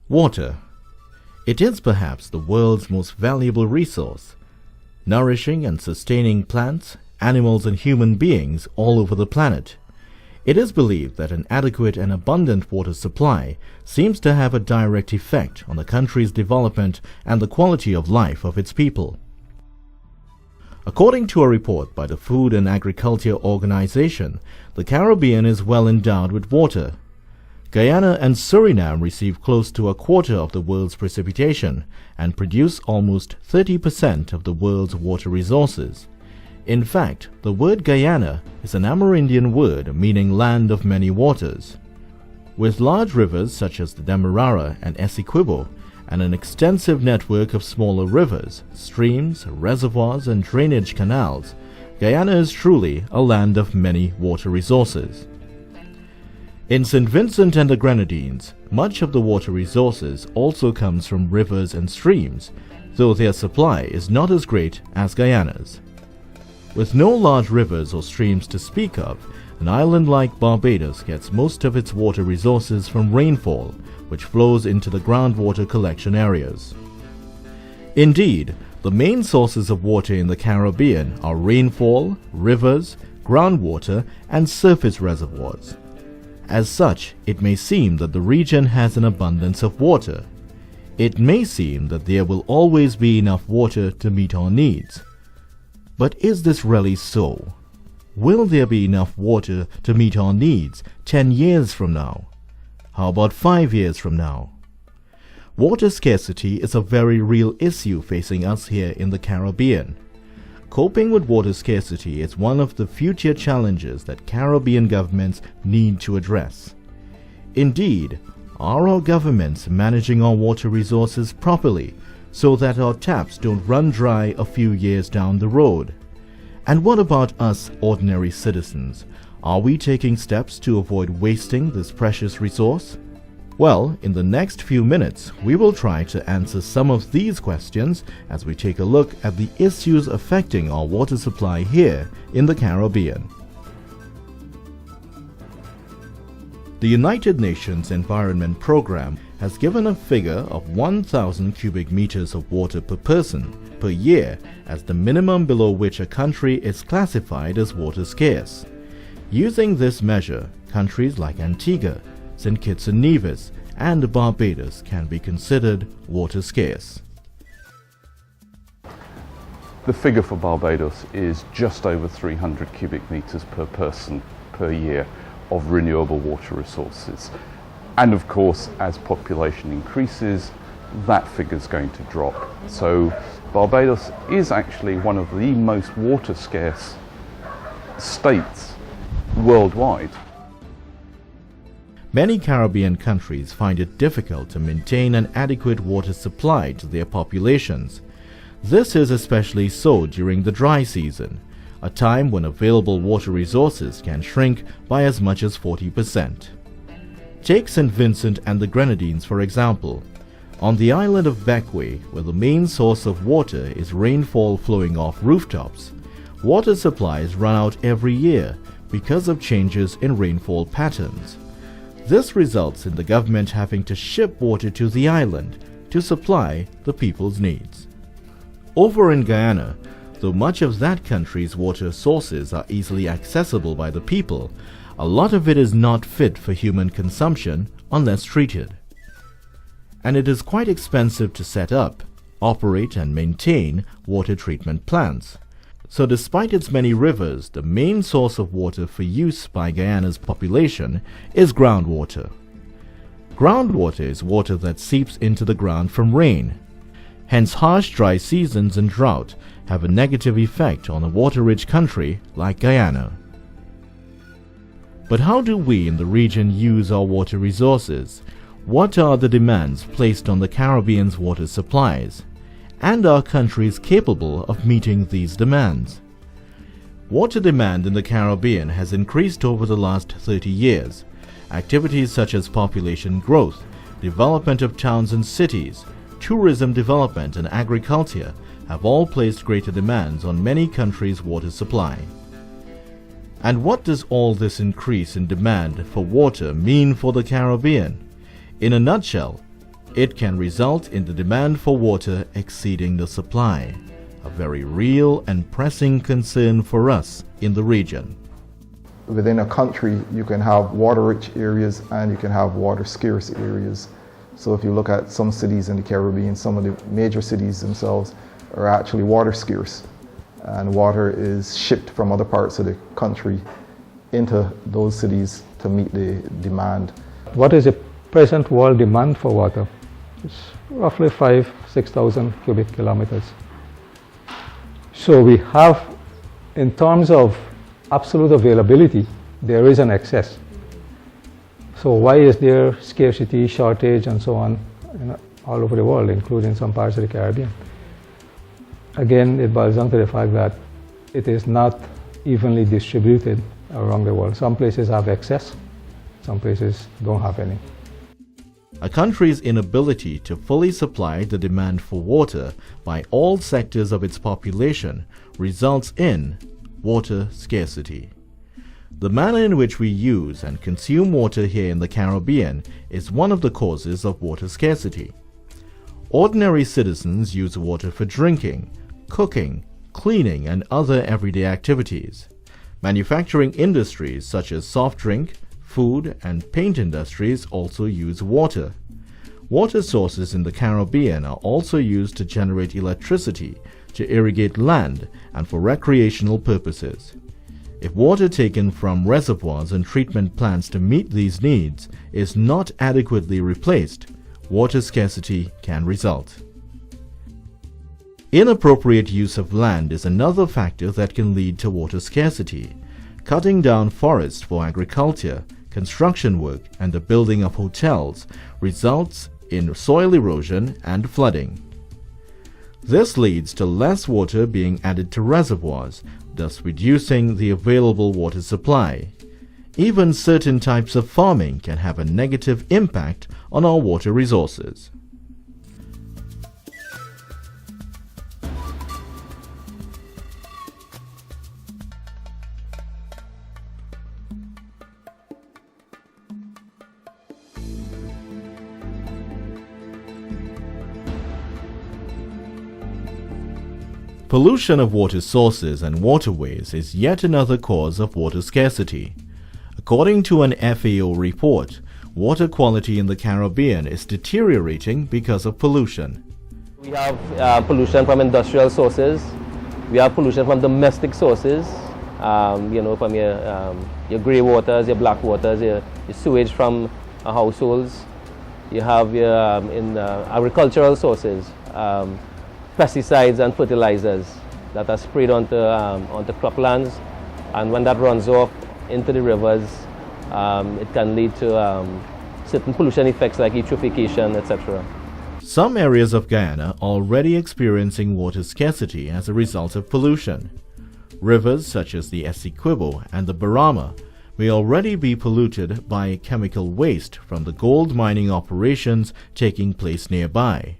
Water. It is perhaps the world's most valuable resource, nourishing and sustaining plants, animals and human beings all over the planet. It is believed that an adequate and abundant water supply seems to have a direct effect on the country's development and the quality of life of its people. According to a report by the Food and Agriculture Organization, the Caribbean is well endowed with water. Guyana and Suriname receive close to a quarter of the world's precipitation and produce almost 30% of the world's water resources. In fact, the word Guyana is an Amerindian word meaning land of many waters. With large rivers such as the Demerara and Essequibo, and an extensive network of smaller rivers, streams, reservoirs and drainage canals, Guyana is truly a land of many water resources. In St. Vincent and the Grenadines, much of the water resources also comes from rivers and streams, though their supply is not as great as Guyana's. With no large rivers or streams to speak of, an island like Barbados gets most of its water resources from rainfall, which flows into the groundwater collection areas. Indeed, the main sources of water in the Caribbean are rainfall, rivers, groundwater, and surface reservoirs. As such, it may seem that the region has an abundance of water. It may seem that there will always be enough water to meet our needs. But is this really so? Will there be enough water to meet our needs 10 years from now? How about 5 years from now? Water scarcity is a very real issue facing us here in the Caribbean. Coping with water scarcity is one of the future challenges that Caribbean governments need to address. Indeed, are our governments managing our water resources properly so that our taps don't run dry a few years down the road? And what about us ordinary citizens? Are we taking steps to avoid wasting this precious resource? Well, in the next few minutes, we will try to answer some of these questions as we take a look at the issues affecting our water supply here in the Caribbean. The United Nations Environment Programme has given a figure of 1,000 cubic meters of water per person per year as the minimum below which a country is classified as water scarce. Using this measure, countries like Antigua, St. Kitts and Nevis, and Barbados can be considered water scarce. The figure for Barbados is just over 300 cubic meters per person per year of renewable water resources. And of course, as population increases, that figure is going to drop. So Barbados is actually one of the most water scarce states worldwide. Many Caribbean countries find it difficult to maintain an adequate water supply to their populations. This is especially so during the dry season, a time when available water resources can shrink by as much as 40%. Take St. Vincent and the Grenadines for example. On the island of Bequia, where the main source of water is rainfall flowing off rooftops, water supplies run out every year because of changes in rainfall patterns. This results in the government having to ship water to the island to supply the people's needs. Over in Guyana, though much of that country's water sources are easily accessible by the people, a lot of it is not fit for human consumption unless treated. And it is quite expensive to set up, operate and maintain water treatment plants. So despite its many rivers, the main source of water for use by Guyana's population is groundwater. Groundwater is water that seeps into the ground from rain. Hence harsh dry seasons and drought have a negative effect on a water-rich country like Guyana. But how do we in the region use our water resources? What are the demands placed on the Caribbean's water supplies? And are countries capable of meeting these demands? Water demand in the Caribbean has increased over the last 30 years. Activities such as population growth, development of towns and cities, tourism development and agriculture have all placed greater demands on many countries' water supply. And what does all this increase in demand for water mean for the Caribbean? In a nutshell, it can result in the demand for water exceeding the supply, a very real and pressing concern for us in the region. Within a country, you can have water-rich areas and you can have water-scarce areas. So if you look at some cities in the Caribbean, some of the major cities themselves are actually water-scarce, and water is shipped from other parts of the country into those cities to meet the demand. What is the present world demand for water? It's roughly 6,000 cubic kilometers. So we have, in terms of absolute availability, there is an excess. So why is there scarcity, shortage, and so on all over the world, including some parts of the Caribbean? Again, it boils down to the fact that it is not evenly distributed around the world. Some places have excess, some places don't have any. A country's inability to fully supply the demand for water by all sectors of its population results in water scarcity. The manner in which we use and consume water here in the Caribbean is one of the causes of water scarcity. Ordinary citizens use water for drinking, cooking, cleaning, and other everyday activities. Manufacturing industries such as soft drink, food, and paint industries also use water. Water sources in the Caribbean are also used to generate electricity, to irrigate land, and for recreational purposes. If water taken from reservoirs and treatment plants to meet these needs is not adequately replaced, water scarcity can result. Inappropriate use of land is another factor that can lead to water scarcity. Cutting down forests for agriculture, construction work, and the building of hotels results in soil erosion and flooding. This leads to less water being added to reservoirs, thus reducing the available water supply. Even certain types of farming can have a negative impact on our water resources. Pollution of water sources and waterways is yet another cause of water scarcity. According to an FAO report, water quality in the Caribbean is deteriorating because of pollution. We have pollution from industrial sources. We have pollution from domestic sources. From your grey waters, your black waters, your sewage from households. You have your agricultural sources. Pesticides and fertilizers that are sprayed onto croplands, and when that runs off into the rivers, it can lead to certain pollution effects like eutrophication, etc. Some areas of Guyana are already experiencing water scarcity as a result of pollution. Rivers such as the Essequibo and the Barama may already be polluted by chemical waste from the gold mining operations taking place nearby.